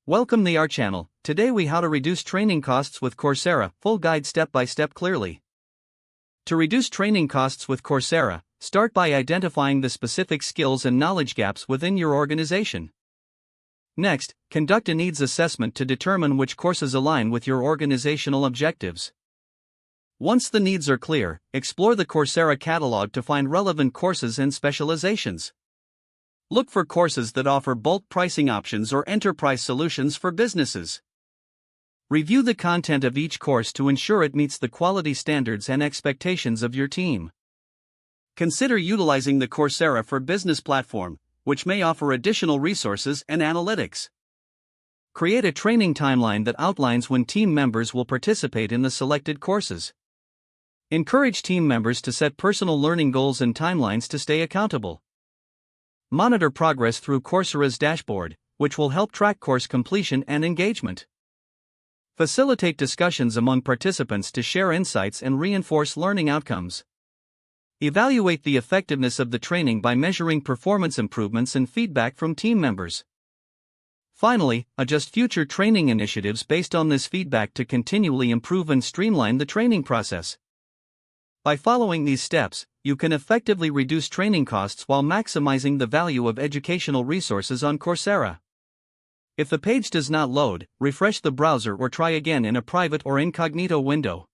Welcome to our channel. Today we how to reduce training costs with Coursera, full guide step by step clearly. To reduce training costs with Coursera, start by identifying the specific skills and knowledge gaps within your organization. Next, conduct a needs assessment to determine which courses align with your organizational objectives. Once the needs are clear, explore the Coursera catalog to find relevant courses and specializations. Look for courses that offer bulk pricing options or enterprise solutions for businesses. Review the content of each course to ensure it meets the quality standards and expectations of your team. Consider utilizing the Coursera for Business platform, which may offer additional resources and analytics. Create a training timeline that outlines when team members will participate in the selected courses. Encourage team members to set personal learning goals and timelines to stay accountable. Monitor progress through Coursera's dashboard, which will help track course completion and engagement. Facilitate discussions among participants to share insights and reinforce learning outcomes. Evaluate the effectiveness of the training by measuring performance improvements and feedback from team members. Finally, adjust future training initiatives based on this feedback to continually improve and streamline the training process. By following these steps, you can effectively reduce training costs while maximizing the value of educational resources on Coursera. If the page does not load, refresh the browser or try again in a private or incognito window.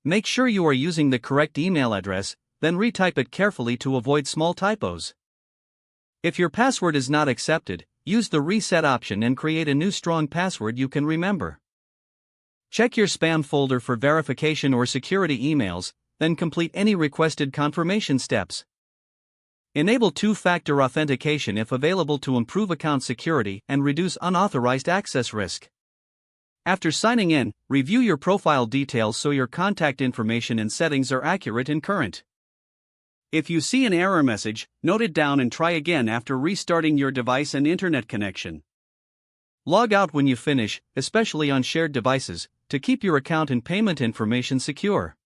Make sure you are using the correct email address, then retype it carefully to avoid small typos. If your password is not accepted, use the reset option and create a new strong password you can remember. Check your spam folder for verification or security emails, then complete any requested confirmation steps. Enable two-factor authentication if available to improve account security and reduce unauthorized access risk. After signing in, review your profile details so your contact information and settings are accurate and current. If you see an error message, note it down and try again after restarting your device and internet connection. Log out when you finish, especially on shared devices, to keep your account and payment information secure.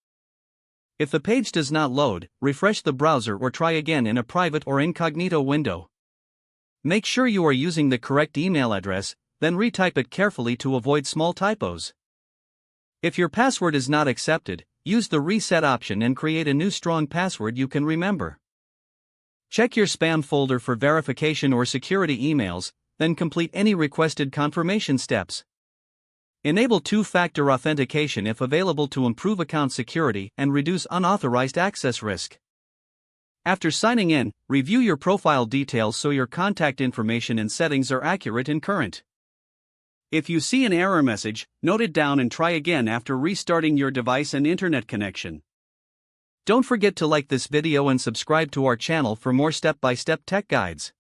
If the page does not load, refresh the browser or try again in a private or incognito window. Make sure you are using the correct email address, then retype it carefully to avoid small typos. If your password is not accepted, use the reset option and create a new strong password you can remember. Check your spam folder for verification or security emails, then complete any requested confirmation steps. Enable two-factor authentication if available to improve account security and reduce unauthorized access risk. After signing in, review your profile details so your contact information and settings are accurate and current. If you see an error message, note it down and try again after restarting your device and internet connection. Don't forget to like this video and subscribe to our channel for more step-by-step tech guides.